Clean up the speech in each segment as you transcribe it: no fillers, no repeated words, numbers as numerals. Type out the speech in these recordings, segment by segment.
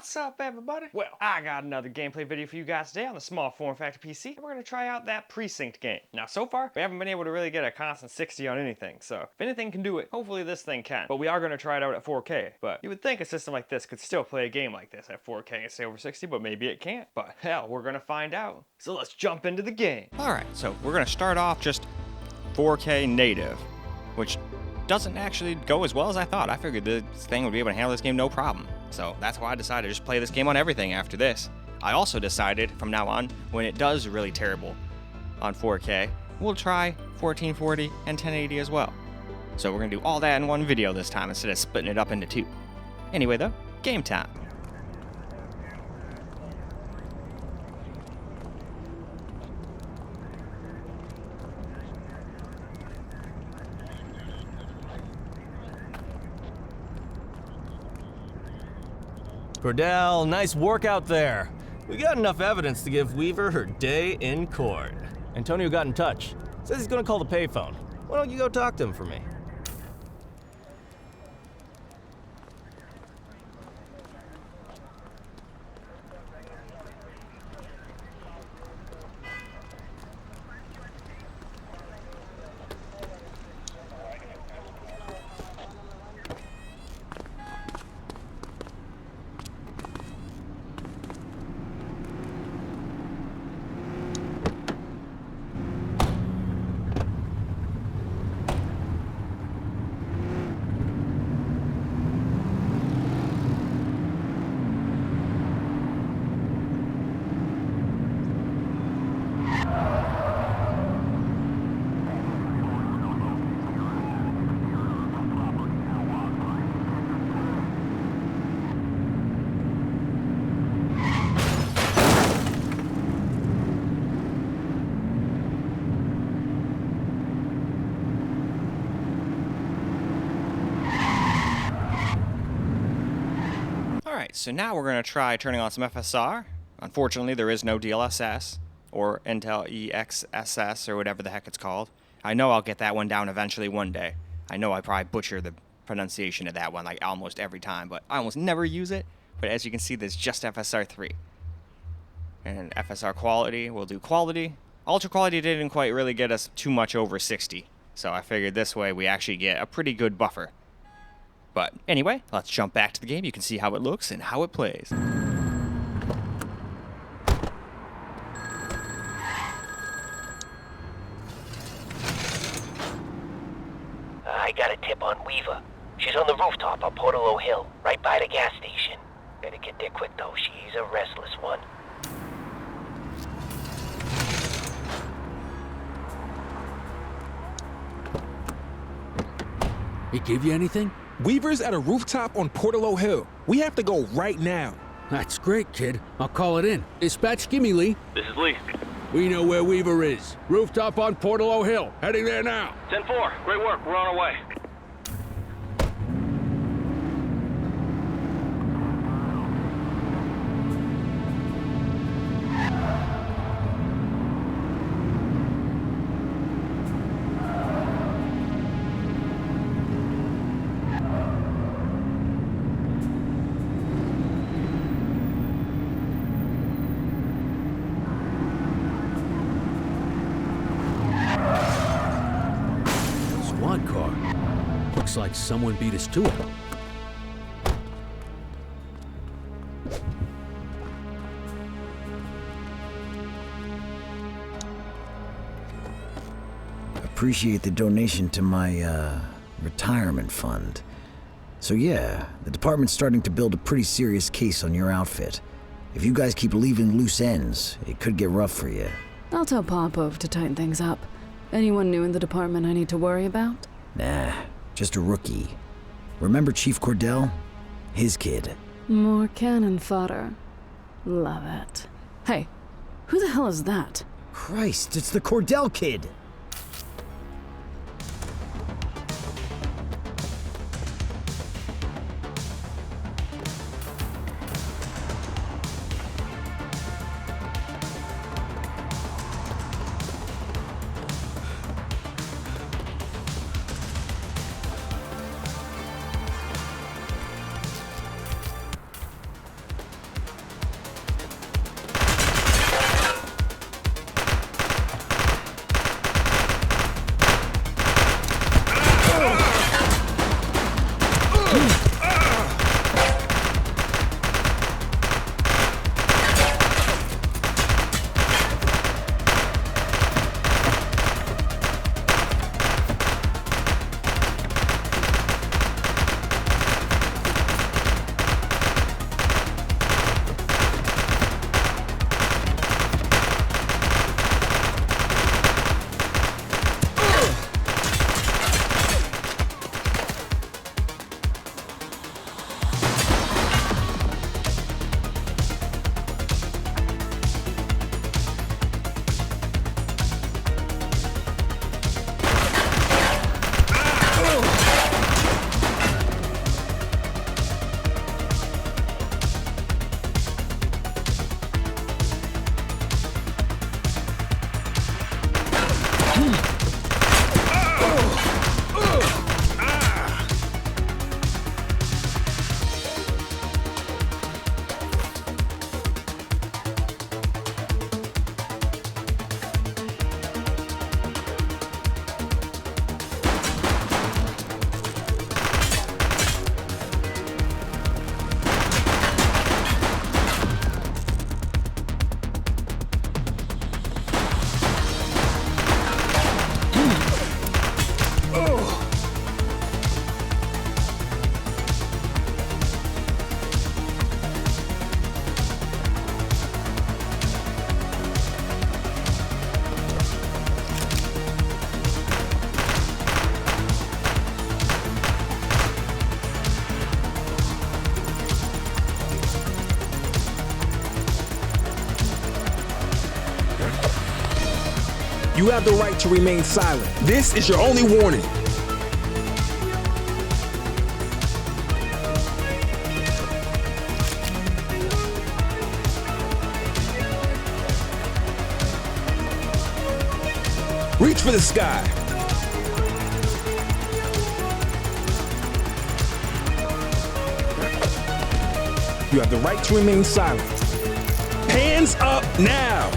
What's up, everybody? Well, I got another gameplay video for you guys today on the small form factor PC, and we're gonna try out that Precinct game. Now, so far, we haven't been able to really get a constant 60 on anything, so if anything can do it, hopefully this thing can. But we are gonna try it out at 4K. But you would think a system like this could still play a game like this at 4K and stay over 60, but maybe it can't. But hell, we're gonna find out. So let's jump into the game. Alright, so we're gonna start off just 4K native, which doesn't actually go as well as I thought. I figured this thing would be able to handle this game no problem. So that's why I decided to just play this game on everything after this. I also decided from now on, when it does really terrible on 4K, we'll try 1440 and 1080 as well. So we're gonna do all that in one video this time instead of splitting it up into two. Anyway though, game time. Cordell, nice work out there. We got enough evidence to give Weaver her day in court. Antonio got in touch. Says he's gonna call the payphone. Why don't you go talk to him for me? Alright, so now we're going to try turning on some FSR. Unfortunately, there is no DLSS, or Intel EXSS, or whatever the heck it's called. I know I'll get that one down eventually one day. I know I probably butcher the pronunciation of that one like almost every time, but I almost never use it. But as you can see, there's just FSR 3. And FSR quality, we'll do quality. Ultra quality didn't quite really get us too much over 60, so I figured this way we actually get a pretty good buffer. But anyway, let's jump back to the game. You can see how it looks and how it plays. I got a tip on Weaver. She's on the rooftop on Portalo Hill, right by the gas station. Better get there quick though, she's a restless one. He give you anything? Weaver's at a rooftop on Portalo Hill. We have to go right now. That's great, kid. I'll call it in. Dispatch, gimme Lee. This is Lee. We know where Weaver is. Rooftop on Portalo Hill. Heading there now. 10-4. Great work. We're on our way. Squad car. Looks like someone beat us to it. Appreciate the donation to my, retirement fund. So yeah, the department's starting to build a pretty serious case on your outfit. If you guys keep leaving loose ends, it could get rough for you. I'll tell Popov to tighten things up. Anyone new in the department I need to worry about? Nah, just a rookie. Remember Chief Cordell? His kid. More cannon fodder. Love it. Hey, who the hell is that? Christ, it's the Cordell kid! You have the right to remain silent. This is your only warning. Reach for the sky. You have the right to remain silent. Hands up now!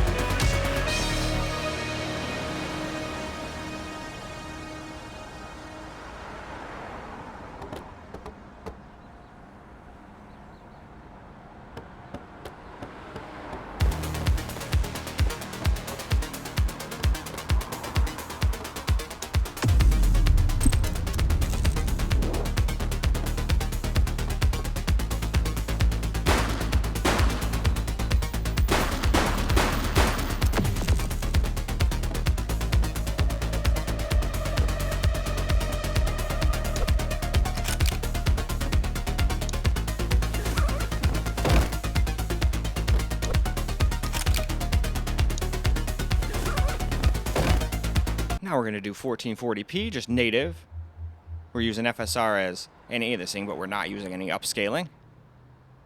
Now we're going to do 1440p, just native. We're using FSR as anti-aliasing, but we're not using any upscaling.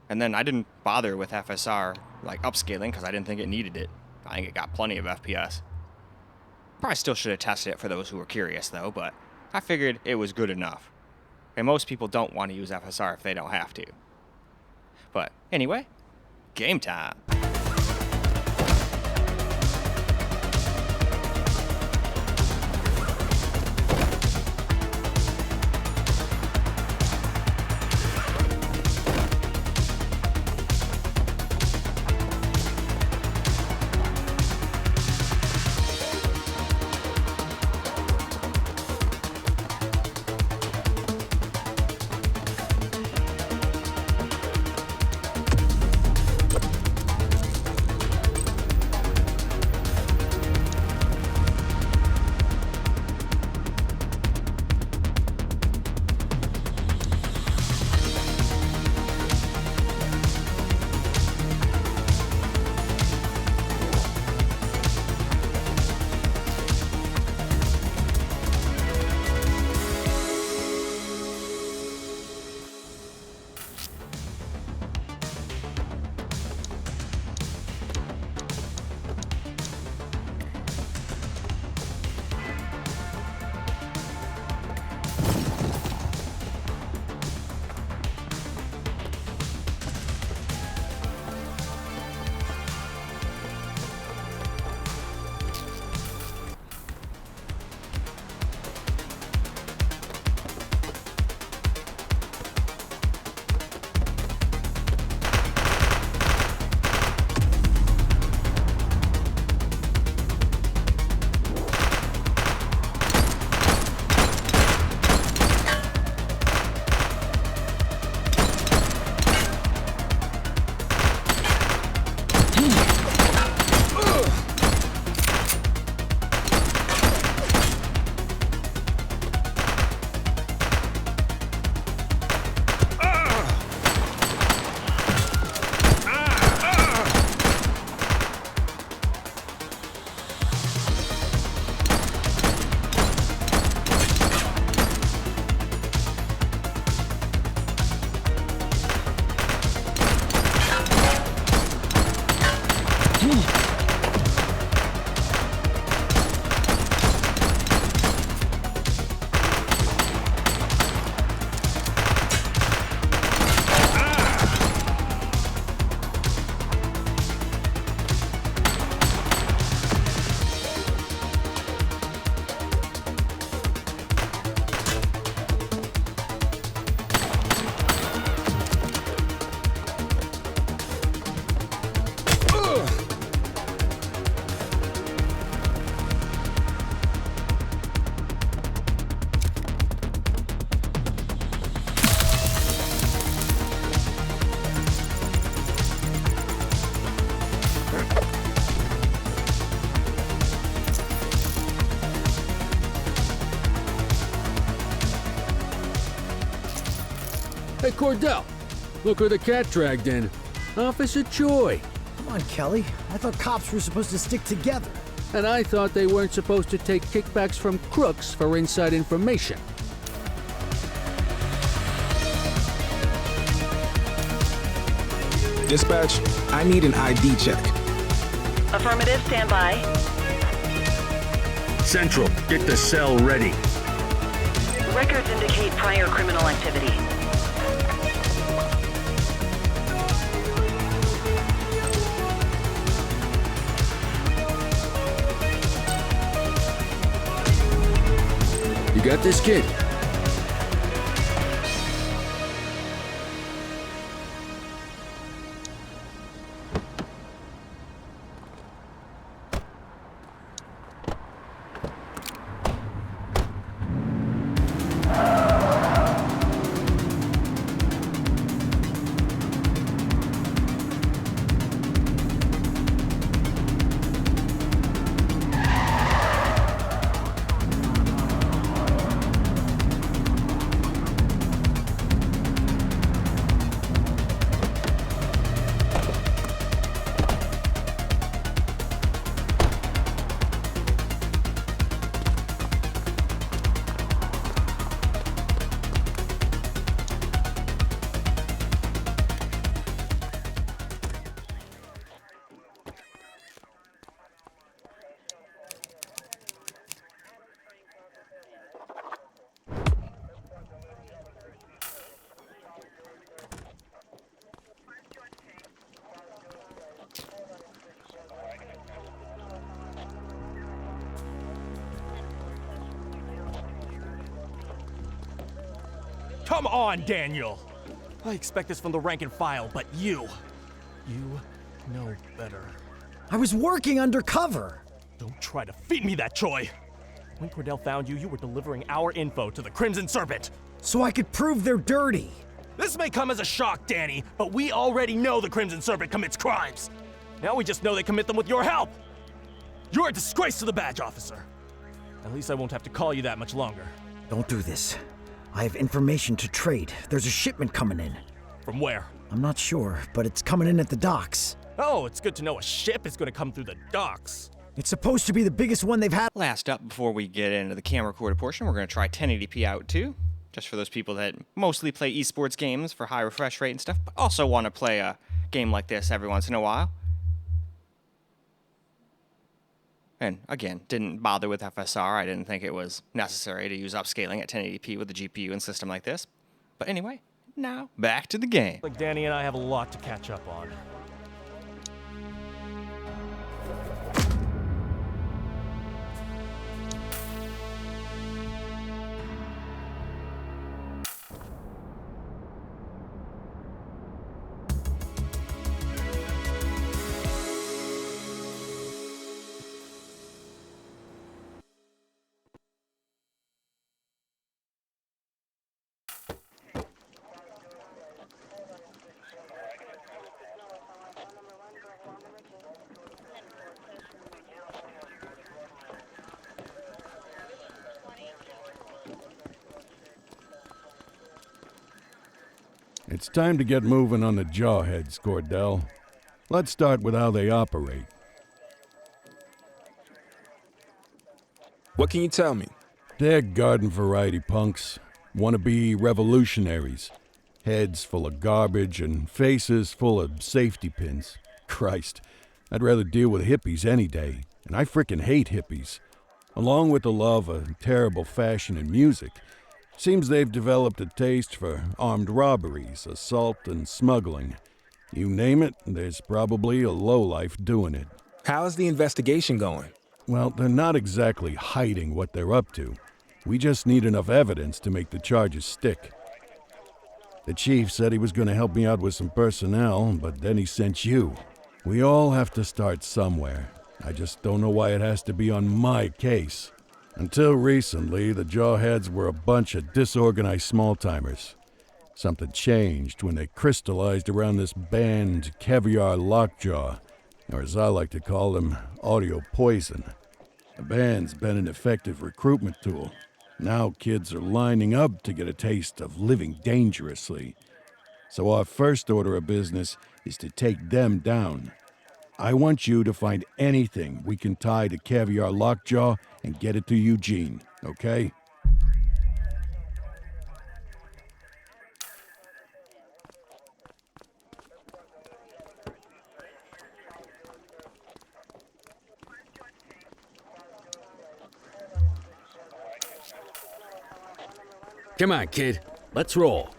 And then I didn't bother with FSR, like upscaling, because I didn't think it needed it. I think it got plenty of FPS. Probably still should have tested it for those who were curious, though, but I figured it was good enough. And most people don't want to use FSR if they don't have to. But anyway, game time. Hey, Cordell, look who the cat dragged in. Officer Choi. Come on, Kelly. I thought cops were supposed to stick together. And I thought they weren't supposed to take kickbacks from crooks for inside information. Dispatch, I need an ID check. Affirmative, stand by. Central, get the cell ready. Records indicate prior criminal activity. You got this, kid? Come on, Daniel! I expect this from the rank and file, but you know better. I was working undercover. Don't try to feed me that, Choi! When Cordell found you, you were delivering our info to the Crimson Serpent. So I could prove they're dirty. This may come as a shock, Danny, but we already know the Crimson Serpent commits crimes. Now we just know they commit them with your help. You're a disgrace to the badge officer. At least I won't have to call you that much longer. Don't do this. I have information to trade. There's a shipment coming in. From where? I'm not sure, but it's coming in at the docks. Oh, it's good to know a ship is gonna come through the docks. It's supposed to be the biggest one they've had. Last up, before we get into the camera recorded portion, we're going to try 1080p out too. Just for those people that mostly play esports games for high refresh rate and stuff, but also want to play a game like this every once in a while. And again, didn't bother with FSR. I didn't think it was necessary to use upscaling at 1080p with a GPU and system like this. But anyway, now back to the game. Like Danny and I have a lot to catch up on. It's time to get moving on the jawheads, Cordell. Let's start with how they operate. What can you tell me? They're garden variety punks, wannabe revolutionaries. Heads full of garbage and faces full of safety pins. Christ, I'd rather deal with hippies any day, and I frickin' hate hippies. Along with the love of terrible fashion and music, seems they've developed a taste for armed robberies, assault, and smuggling. You name it, there's probably a lowlife doing it. How's the investigation going? Well, they're not exactly hiding what they're up to. We just need enough evidence to make the charges stick. The chief said he was going to help me out with some personnel, but then he sent you. We all have to start somewhere. I just don't know why it has to be on my case. Until recently, the Jawheads were a bunch of disorganized small-timers. Something changed when they crystallized around this banned caviar lockjaw, or as I like to call them, audio poison. The band's been an effective recruitment tool. Now kids are lining up to get a taste of living dangerously. So our first order of business is to take them down. I want you to find anything we can tie to Caviar Lockjaw and get it to Eugene, okay? Come on, kid. Let's roll.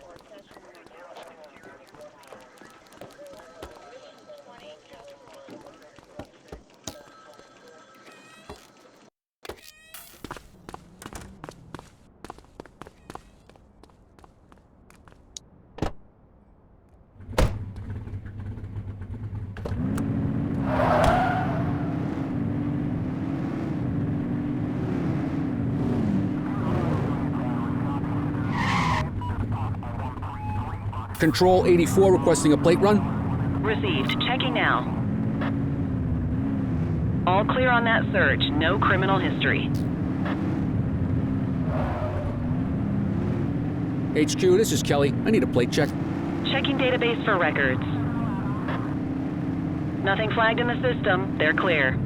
Control 84 requesting a plate run. Received. Checking now. All clear on that search. No criminal history. HQ, this is Kelly. I need a plate check. Checking database for records. Nothing flagged in the system. They're clear.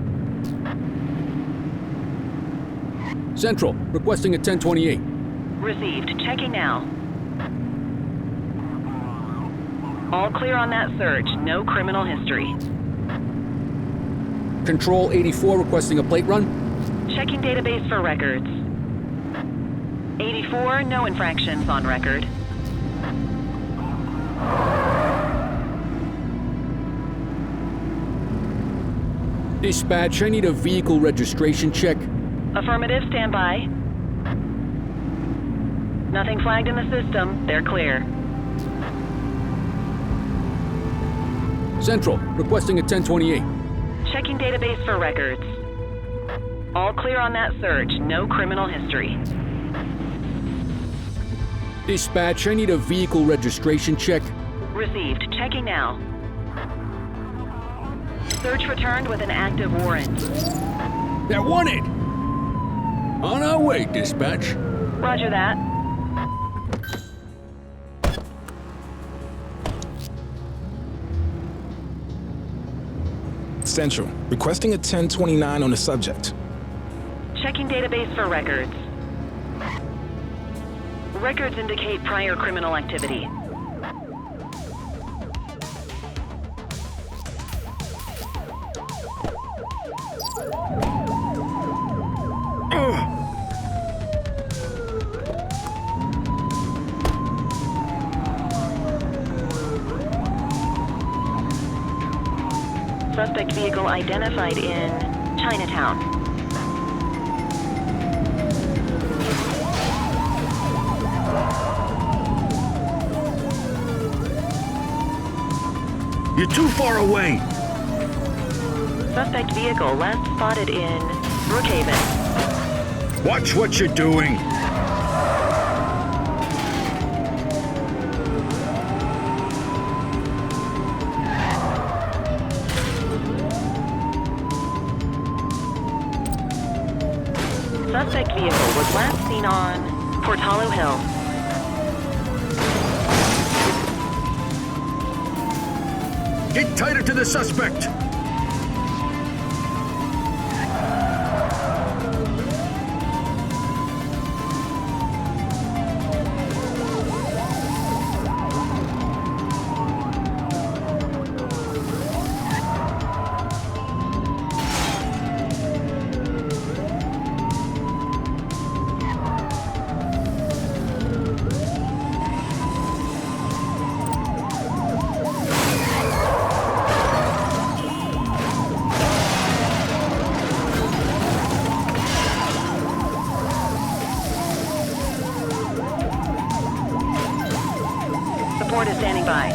Central, requesting a 1028. Received. Checking now. All clear on that search. No criminal history. Control 84 requesting a plate run. Checking database for records. 84, no infractions on record. Dispatch, I need a vehicle registration check. Affirmative, stand by. Nothing flagged in the system. They're clear. Central, requesting a 1028. Checking database for records. All clear on that search. No criminal history. Dispatch, I need a vehicle registration check. Received. Checking now. Search returned with an active warrant. They're wanted! On our way, dispatch. Roger that. Central, requesting a 1029 on the subject. Checking database for records. Records indicate prior criminal activity. Suspect vehicle identified in Chinatown. You're too far away. Suspect vehicle last spotted in Brookhaven. Watch what you're doing. Suspect vehicle was last seen on Portalo Hill. Get tighter to the suspect. Support is standing by.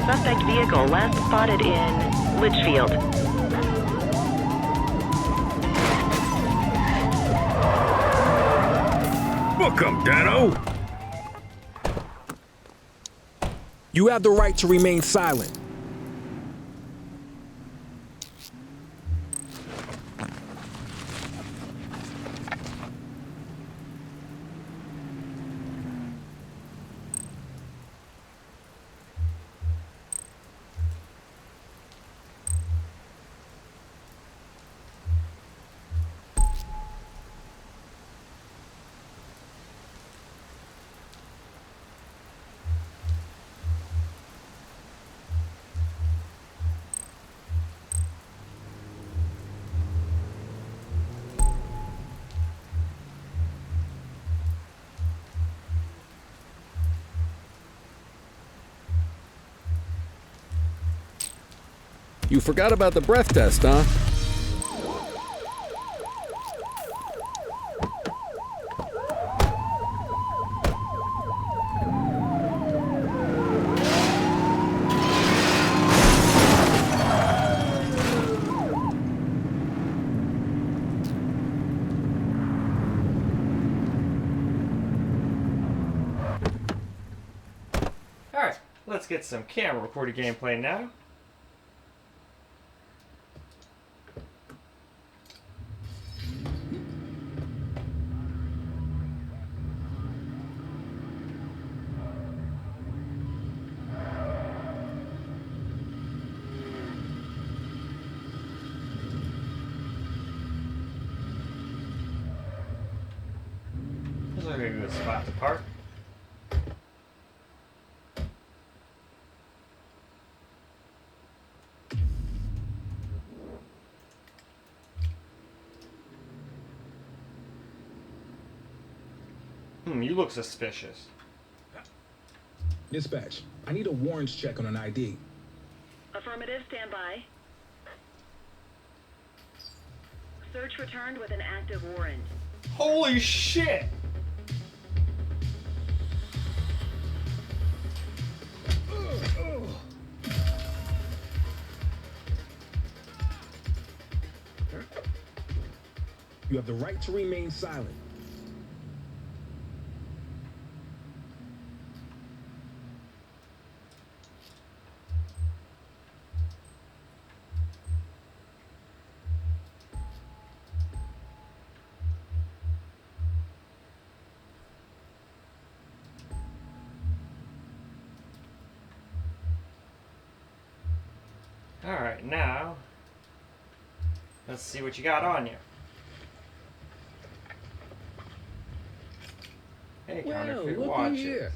Suspect vehicle last spotted in Litchfield. Book 'em, Dano. You have the right to remain silent. You forgot about the breath test, huh? Alright, let's get some camera recorded gameplay now. This looks like a good spot to park. You look suspicious. Dispatch, I need a warrants check on an ID. Affirmative, stand by. Search returned with an active warrant. Holy shit! You have the right to remain silent. Alright, now let's see what you got on you. Hey, counterfeit watches.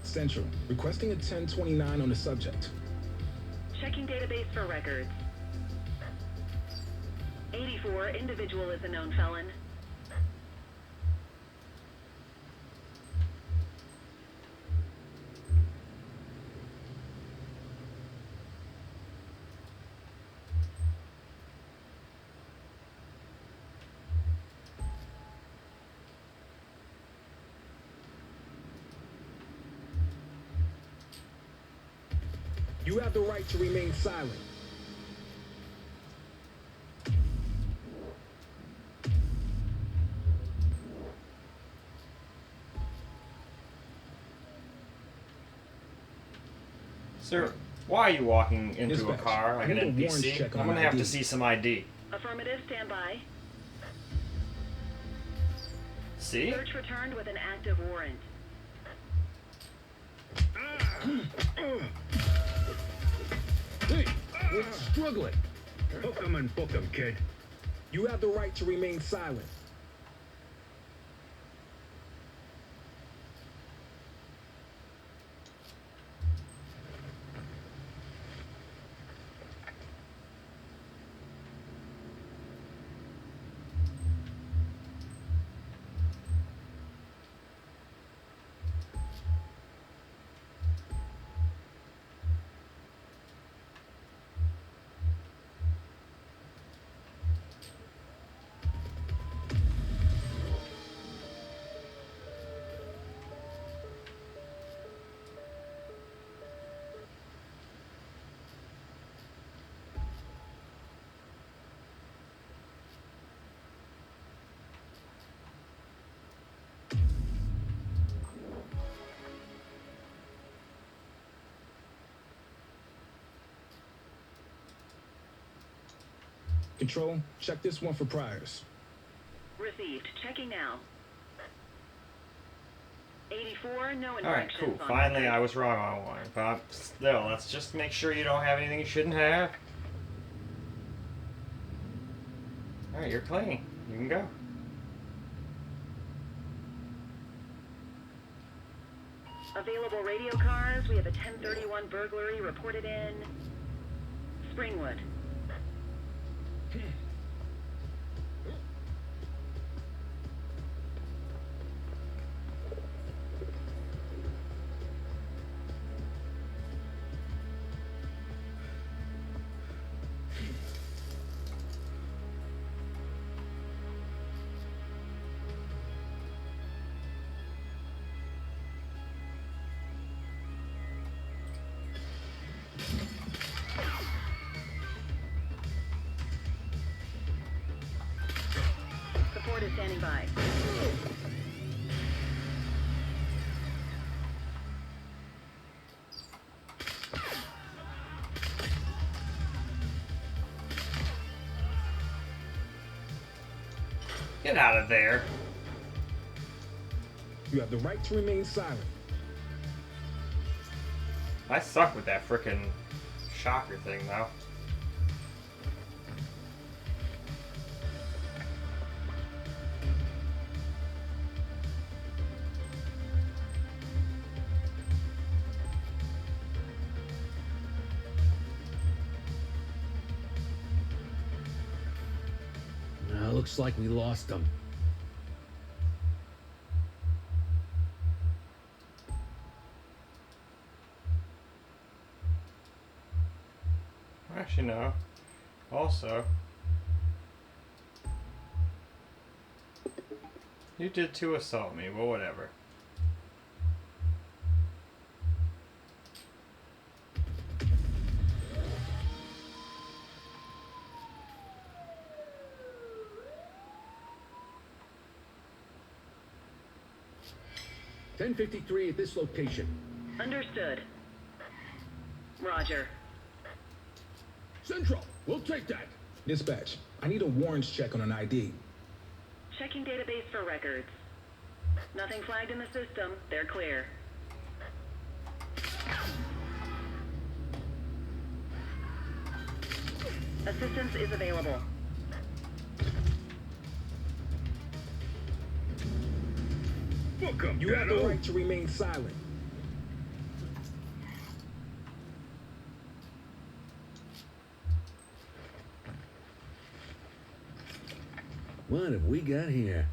Central, requesting a 1029 on the subject. Checking database for records. 84, individual is a known felon. You have the right to remain silent. Sir, why are you walking into Dispatch, a car like an I need a warrants NPC? check I'm on gonna an have to ID. see some ID. Affirmative, stand by. See? Search returned with an active warrant. Hey, we're struggling. Hook 'em and book 'em, kid. You have the right to remain silent. Control, check this one for priors. Received. Checking now. 84, no infections. Alright, cool. on Finally, record. I was wrong on one. But still, let's just make sure you don't have anything you shouldn't have. Alright, you're clean. You can go. Available radio cars. We have a 1031 burglary reported in Springwood. Support is standing by. Get out of there. You have the right to remain silent. I suck with that frickin' shocker thing, though. Looks like we lost them. Actually, no. Also, you did too assault me, but whatever. .1053 at this location. Understood. Roger. Central, we'll take that. Dispatch, I need a warrants check on an ID. Checking database for records. Nothing flagged in the system. They're clear. Assistance is available. Welcome, You have the right to remain silent. What have we got here?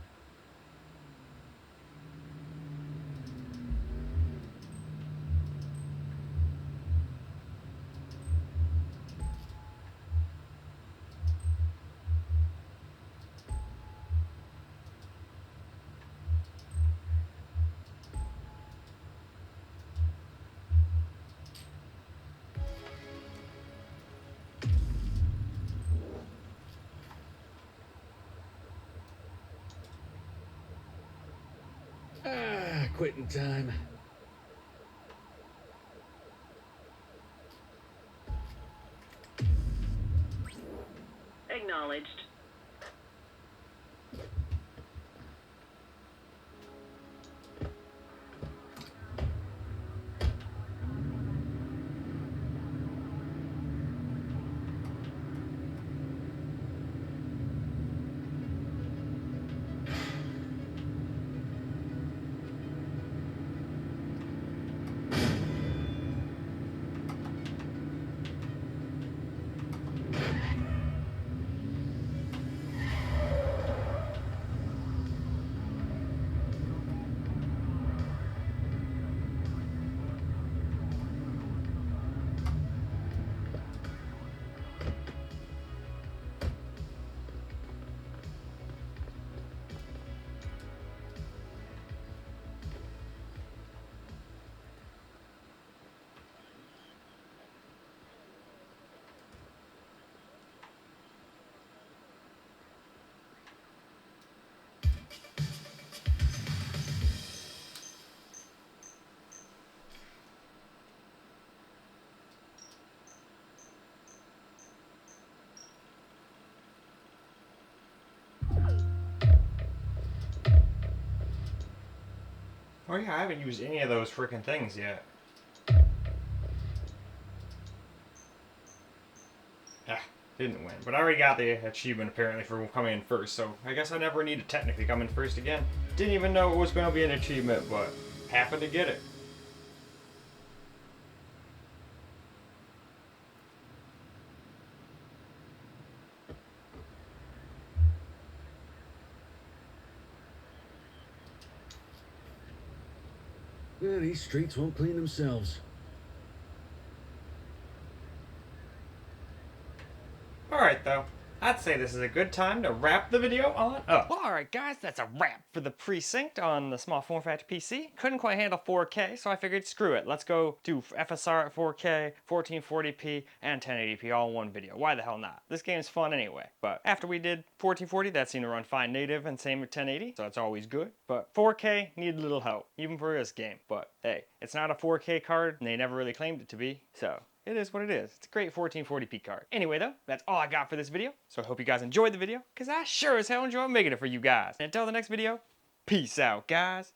Quitting time. Acknowledged. Oh yeah, I haven't used any of those freaking things yet. Ah, didn't win. But I already got the achievement apparently for coming in first, so I guess I never need to technically come in first again. Didn't even know it was going to be an achievement, but happened to get it. Yeah, these streets won't clean themselves. Alright though, I'd say this is a good time to wrap the video on up. Well, alright guys, that's a wrap for the Precinct on the small form factor PC. Couldn't quite handle 4K, so I figured screw it. Let's go do FSR at 4K, 1440p, and 1080p all in one video. Why the hell not? This game's fun anyway. But after we did 1440, that seemed to run fine native, and same with 1080, so it's always good. But 4K needed a little help, even for this game. But hey, it's not a 4K card, and they never really claimed it to be, so it is what it is. It's a great 1440p card. Anyway though, that's all I got for this video. So I hope you guys enjoyed the video, because I sure as hell enjoy making it for you guys. And until the next video, peace out guys.